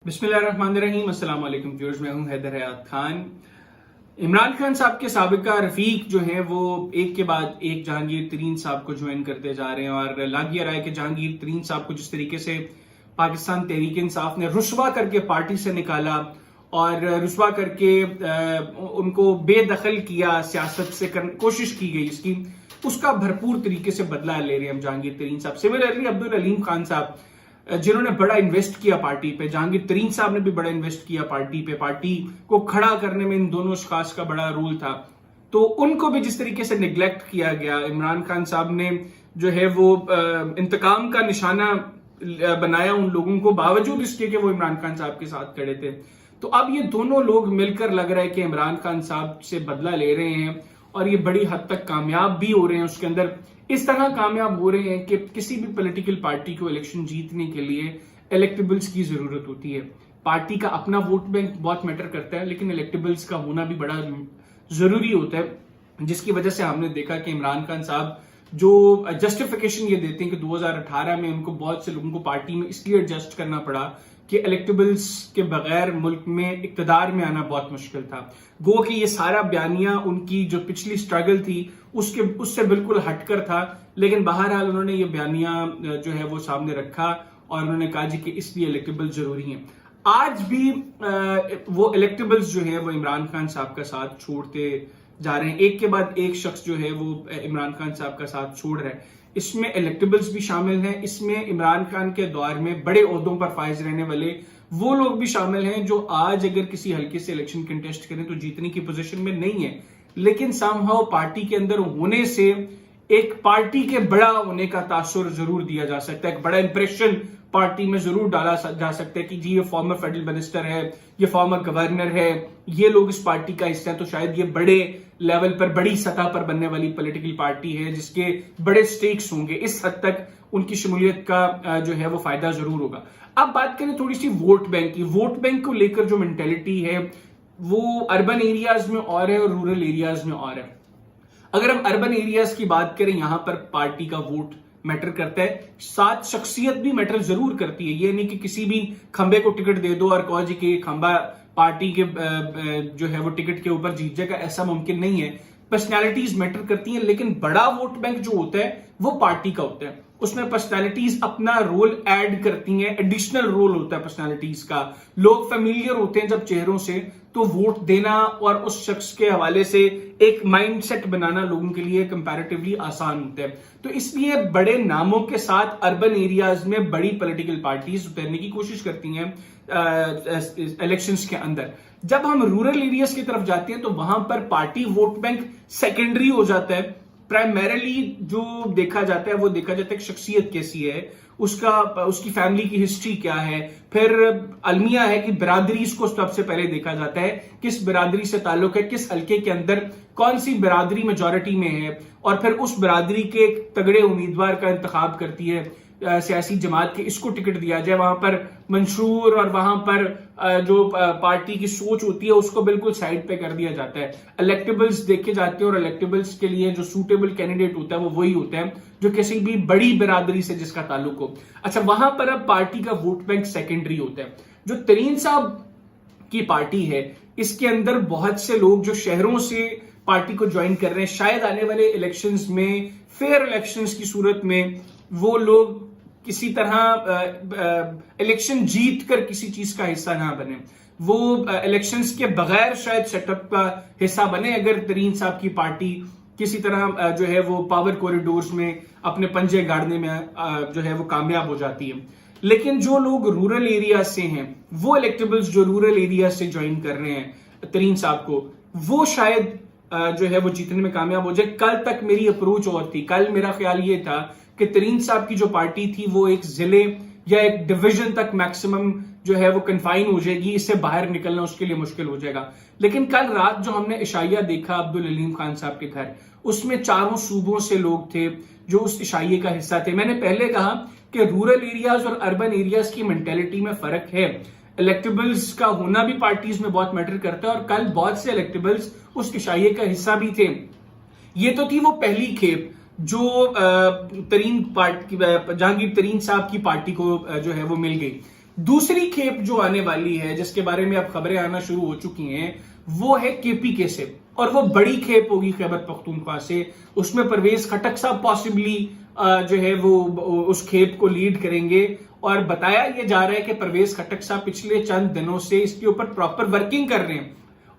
बिस्मिल्लाहिर्रहमानिर्रहीम। अस्सलाम वालेकुम व्यूअर्स, मैं हूं हैदर हयात खान। इमरान खान साहब के साबिका रफीक जो हैं वो एक के बाद एक जहांगीर तरीन साहब को ज्वाइन करते जा रहे हैं और लग ये रहा है कि जहांगीर तरीन साहब को जिस तरीके से पाकिस्तान तहरीक इंसाफ ने रुस्वा करके पार्टी से निकाला और रुस्वा करके उनको बेदखल किया, सियासत से कोशिश की गई इसकी, उसका भरपूर तरीके से बदला ले रहे हैं हम जहांगीर तरीन साहब। सिमिलरली अब्दुल अलीम खान साहब जिन्होंने बड़ा इन्वेस्ट किया पार्टी पे, जहांगीर तरीन साहब ने भी बड़ा इन्वेस्ट किया पार्टी पे, पार्टी को खड़ा करने में इन दोनों अशखास का बड़ा रोल था, तो उनको भी जिस तरीके से निगलेक्ट किया गया, इमरान खान साहब ने जो है वो इंतकाम का निशाना बनाया उन लोगों को, बावजूद इसके कि वो इमरान खान साहब के साथ खड़े थे। तो अब ये दोनों लोग मिलकर लग रहा है कि इमरान खान साहब से बदला ले रहे हैं और ये बड़ी हद तक कामयाब भी हो रहे हैं। उसके अंदर इस तरह कामयाब हो रहे हैं कि किसी भी पॉलिटिकल पार्टी को इलेक्शन जीतने के लिए इलेक्टेबल्स की जरूरत होती है। पार्टी का अपना वोट बैंक बहुत मैटर करता है, लेकिन इलेक्टेबल्स का होना भी बड़ा जरूरी होता है, जिसकी वजह से हमने देखा कि इमरान खान साहब जो जस्टिफिकेशन ये देते हैं कि 2018 में उनको बहुत से लोगों को पार्टी में इसलिए एडजस्ट करना पड़ा कि इलेक्टेबल्स के बगैर मुल्क में इक्तदार में आना बहुत मुश्किल था। गो कि ये सारा बयानिया उनकी जो पिछली स्ट्रगल थी उससे बिल्कुल हटकर था, लेकिन बहरहाल उन्होंने ये बयानिया जो है वो सामने रखा और उन्होंने कहा जी कि इसलिए इलेक्टेबल्स जरूरी हैं। आज भी वो इलेक्टेबल्स जो है वो इमरान खान साहब का साथ छोड़ते जा रहे हैं, एक के बाद एक शख्स जो है वो इमरान खान साहब का साथ छोड़ रहा है। इसमें इलेक्टेबल्स भी शामिल हैं, इसमें इमरान खान के दौर में बड़े ओहदों पर फाइज रहने वाले वो लोग भी शामिल हैं जो आज अगर किसी हल्के से इलेक्शन कंटेस्ट करें तो जीतने की पोजीशन में नहीं है, लेकिन समहाउ पार्टी के अंदर होने से एक पार्टी के बड़ा होने का तासुर जरूर दिया जा सकता है, एक बड़ा इंप्रेशन पार्टी में जरूर डाला जा सकता है कि जी ये फॉर्मर फेडरल मिनिस्टर है, ये फॉर्मर गवर्नर है, ये लोग इस पार्टी का हिस्सा है, तो शायद ये बड़े लेवल पर बड़ी सतह पर बनने वाली पॉलिटिकल पार्टी है जिसके बड़े स्टेक्स होंगे। इस हद तक उनकी शमूलियत का जो है वो फायदा जरूर होगा। अब बात करें थोड़ी सी वोट बैंक की। वोट बैंक को लेकर जो मेंटेलिटी है वो अर्बन एरियाज में और है और रूरल एरियाज में और है। अगर हम अर्बन एरियाज की बात करें, यहां पर पार्टी का वोट मैटर करता है, साथ शख्सियत भी मैटर जरूर करती है। ये नहीं कि किसी भी खंबे को टिकट दे दो और कहो जी कि खंबा पार्टी के जो है वो टिकट के ऊपर जीत जाएगा, ऐसा मुमकिन नहीं है। पर्सनैलिटीज मैटर करती हैं, लेकिन बड़ा वोट बैंक जो होता है वो पार्टी का होता है, उसमें पर्सनैलिटीज अपना रोल ऐड करती हैं, एडिशनल रोल होता है पर्सनैलिटीज का। लोग फेमिलियर होते हैं जब चेहरों से, तो वोट देना और उस शख्स के हवाले से एक माइंडसेट बनाना लोगों के लिए कंपैरेटिवली आसान होता है। तो इसलिए बड़े नामों के साथ अर्बन एरियाज में बड़ी पॉलिटिकल पार्टीज उतरने की कोशिश करती हैं इलेक्शंस के अंदर। जब हम रूरल एरियाज की तरफ जाते हैं तो वहां पर पार्टी वोट बैंक सेकेंडरी हो जाता है। प्राइमरीली जो देखा जाता है वो देखा जाता है कि शख्सियत कैसी है, उसकी फैमिली की हिस्ट्री क्या है, फिर अलमिया है कि बिरादरी को सबसे पहले देखा जाता है, किस बिरादरी से ताल्लुक है, किस हल्के के अंदर कौन सी बिरादरी मेजॉरिटी में है, और फिर उस बिरादरी के एक तगड़े उम्मीदवार का इंतखाब करती है सियासी जमात के, इसको टिकट दिया जाए। वहां पर मंशूर और वहां पर जो पार्टी की सोच होती है उसको बिल्कुल साइड पे कर दिया जाता है। इलेक्टेबल्स देखे जाते हैं और इलेक्टेबल्स के लिए जो सूटेबल कैंडिडेट होता है वो वही होता है जो किसी भी बड़ी बिरादरी से जिसका ताल्लुक हो। अच्छा, वहां पर अब पार्टी का वोट बैंक सेकेंडरी होता है। जो तरीन साहब की पार्टी है इसके अंदर बहुत से लोग जो शहरों से पार्टी को ज्वाइन कर रहे हैं, शायद आने वाले इलेक्शंस में, फेयर इलेक्शंस की सूरत में वो लोग किसी तरह इलेक्शन जीत कर किसी चीज का हिस्सा ना बने, वो इलेक्शंस के बगैर शायद सेटअप का हिस्सा बने अगर तरीन साहब की पार्टी किसी तरह जो है वो पावर कॉरिडोर्स में अपने पंजे गाड़ने में जो है वो कामयाब हो जाती है। लेकिन जो लोग रूरल एरिया से हैं, वो इलेक्टेबल्स जो रूरल एरिया से ज्वाइन कर रहे हैं तरीन साहब को, वो शायद जो है वो जीतने में कामयाब हो जाए। कल तक मेरी अप्रोच और थी, कल मेरा ख्याल ये था कि तरीन साहब की जो पार्टी थी वो एक जिले या एक डिवीजन तक मैक्सिमम जो है वो कन्फाइन हो जाएगी, इससे बाहर निकलना उसके लिए मुश्किल हो जाएगा। लेकिन कल रात जो हमने इशाइया देखा अब्दुल अलीम खान साहब के घर, उसमें चारों सूबों से लोग थे जो उस इशाइये का हिस्सा थे। मैंने पहले कहा कि रूरल एरियाज और अर्बन एरियाज की मेंटेलिटी में फर्क है। इलेक्टेबल्स का होना भी पार्टीज में बहुत मैटर करता है और कल बहुत से इलेक्टेबल्स उस इशाइये का हिस्सा भी थे। ये तो थी वो पहली खेप जो जहांगीर तरीन साहब की पार्टी को जो है वो मिल गई। دوسری کھیپ جو آنے والی ہے جس کے بارے میں اب خبریں آنا شروع ہو چکی ہیں وہ ہے KPK سے, اور وہ بڑی کھیپ ہوگی خیبر پختونخوا سے. اس میں پرویز خٹک صاحب پاسبلی جو ہے وہ اس کھیپ کو لیڈ کریں گے, اور بتایا یہ جا رہا ہے کہ پرویز خٹک صاحب پچھلے چند دنوں سے اس کے اوپر پراپر ورکنگ کر رہے ہیں.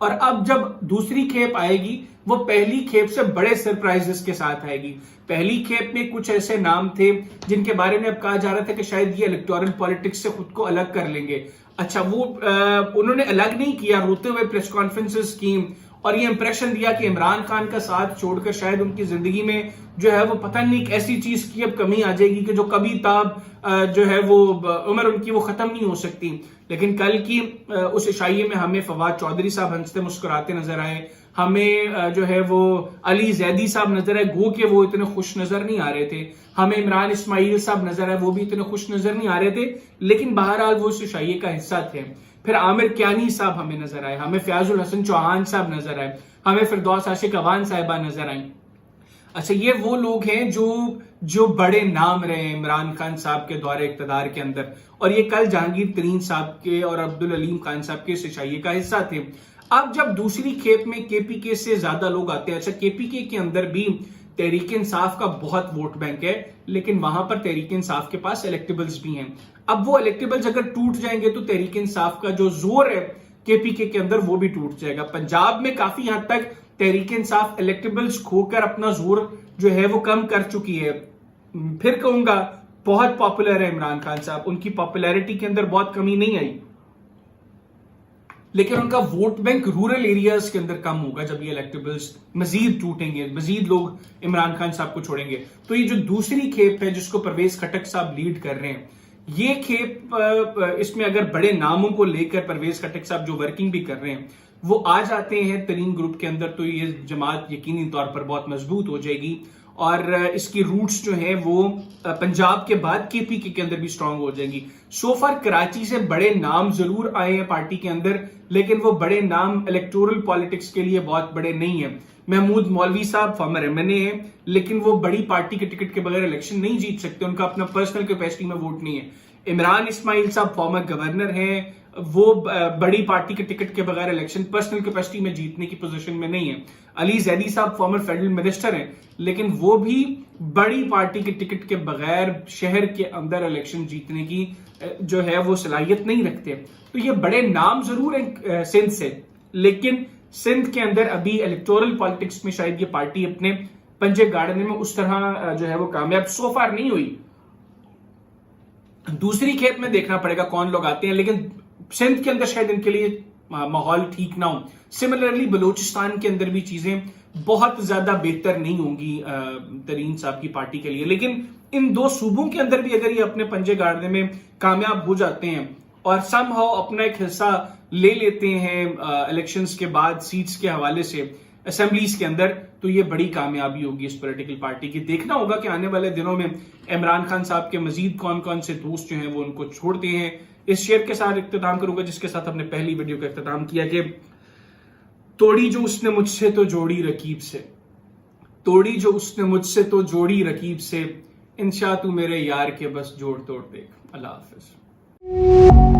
اور اب جب دوسری کھیپ آئے گی وہ پہلی کھیپ سے بڑے سرپرائزز کے ساتھ آئے گی. پہلی کھیپ میں کچھ ایسے نام تھے جن کے بارے میں اب کہا جا رہا تھا کہ شاید یہ الیکٹورل پالیٹکس سے خود کو الگ کر لیں گے. اچھا, وہ انہوں نے الگ نہیں کیا, روتے ہوئے پریس کانفرنسز کی اور یہ امپریشن دیا کہ عمران خان کا ساتھ چھوڑ کر شاید ان کی زندگی میں جو ہے وہ پتہ نہیں ایک ایسی چیز کی اب کمی آ جائے گی کہ جو کبھی تاب جو ہے وہ عمر ان کی وہ ختم نہیں ہو سکتی. لیکن کل کی اس عشائیے میں ہمیں فواد چودھری صاحب ہنستے مسکراتے نظر آئے, ہمیں جو ہے وہ علی زیدی صاحب نظر آئے, گو کہ وہ اتنے خوش نظر نہیں آ رہے تھے, ہمیں عمران اسماعیل صاحب نظر آئے, وہ بھی اتنے خوش نظر نہیں آ رہے تھے, لیکن بہرحال وہ اس عشائیے کا حصہ تھے. پھر عامر کیانی صاحب ہمیں نظر آئے, ہمیں فیاض الحسن چوہان صاحب نظر آئے, ہمیں فردوس عاشق اوان صاحبہ نظر آئیں. اچھا, یہ وہ لوگ ہیں جو بڑے نام رہے ہیں عمران خان صاحب کے دور اقتدار کے اندر, اور یہ کل جہانگیر ترین صاحب کے اور عبدالعلیم خان صاحب کے عشائیے کا حصہ تھے. اب جب دوسری کھیپ میں KPK سے زیادہ لوگ آتے ہیں, اچھا KPK کے اندر بھی تحریک انصاف کا بہت ووٹ بینک ہے, لیکن وہاں پر تحریک انصاف کے پاس الیکٹیبلز بھی ہیں. اب وہ الیکٹیبلز اگر ٹوٹ جائیں گے تو تحریک انصاف کا جو زور ہے KPK کے اندر وہ بھی ٹوٹ جائے گا. پنجاب میں کافی حد تک تحریک انصاف الیکٹیبلز کھو کر اپنا زور جو ہے وہ کم کر چکی ہے. پھر کہوں گا بہت پاپولر ہے عمران خان صاحب, ان کی پاپولیرٹی کے اندر بہت کمی نہیں آئی, لیکن ان کا ووٹ بینک رورل ایریاز کے اندر کم ہوگا جب یہ الیکٹیبلز مزید ٹوٹیں گے, مزید لوگ عمران خان صاحب کو چھوڑیں گے. تو یہ جو دوسری کھیپ ہے جس کو پرویز خٹک صاحب لیڈ کر رہے ہیں, یہ کھیپ اس میں اگر بڑے ناموں کو لے کر پرویز خٹک صاحب جو ورکنگ بھی کر رہے ہیں وہ آ جاتے ہیں ترین گروپ کے اندر, تو یہ جماعت یقینی طور پر بہت مضبوط ہو جائے گی, اور اس کی روٹس جو ہیں وہ پنجاب کے بعد KPK کے اندر بھی سٹرونگ ہو جائیں گی. سو فار کراچی سے بڑے نام ضرور آئے ہیں پارٹی کے اندر, لیکن وہ بڑے نام الیکٹورل پالیٹکس کے لیے بہت بڑے نہیں ہیں. محمود مولوی صاحب فارمر MNA ہیں, لیکن وہ بڑی پارٹی کے ٹکٹ کے بغیر الیکشن نہیں جیت سکتے, ان کا اپنا پرسنل کیپیسٹی میں ووٹ نہیں ہے. عمران اسماعیل صاحب فارمر گورنر ہیں, وہ بڑی پارٹی کے ٹکٹ کے بغیر الیکشن پرسنل کیپیسٹی میں جیتنے کی پوزیشن میں نہیں ہے. علی زیدی صاحب فارمر فیڈرل منسٹر ہیں, لیکن وہ بھی بڑی پارٹی کے ٹکٹ کے بغیر شہر کے اندر الیکشن جیتنے کی جو ہے وہ صلاحیت نہیں رکھتے. تو یہ بڑے نام ضرور ہیں سندھ سے, لیکن سندھ کے اندر ابھی الیکٹورل پالیٹکس میں شاید یہ پارٹی اپنے پنجے گاڑنے میں اس طرح جو ہے وہ کامیاب سو فار نہیں ہوئی. دوسری کھیپ میں دیکھنا پڑے گا کون لوگ آتے ہیں, لیکن سندھ کے اندر شاید ان کے لیے ماحول ٹھیک نہ ہو. سملرلی بلوچستان کے اندر بھی چیزیں بہت زیادہ بہتر نہیں ہوں گی ترین صاحب کی پارٹی کے لیے, لیکن ان دو صوبوں کے اندر بھی اگر یہ اپنے پنجے گاڑنے میں کامیاب ہو جاتے ہیں اور سم ہاؤ اپنا ایک حصہ لے لیتے ہیں الیکشنز کے بعد سیٹس کے حوالے سے اسمبلیز کے اندر, تو یہ بڑی کامیابی ہوگی اس پولیٹیکل پارٹی کی. دیکھنا ہوگا کہ آنے والے دنوں میں عمران خان صاحب کے مزید کون کون سے دوست جو ہیں وہ ان کو چھوڑتے ہیں. اس شعر کے ساتھ اختتام کروں گا جس کے ساتھ ہم نے پہلی ویڈیو کا اختتام کیا کہ توڑی جو اس نے مجھ سے تو جوڑی رکیب سے, توڑی جو اس نے مجھ سے تو جوڑی رکیب سے, انشاء تو میرے یار کے بس جوڑ توڑ دیکھ. اللہ حافظ.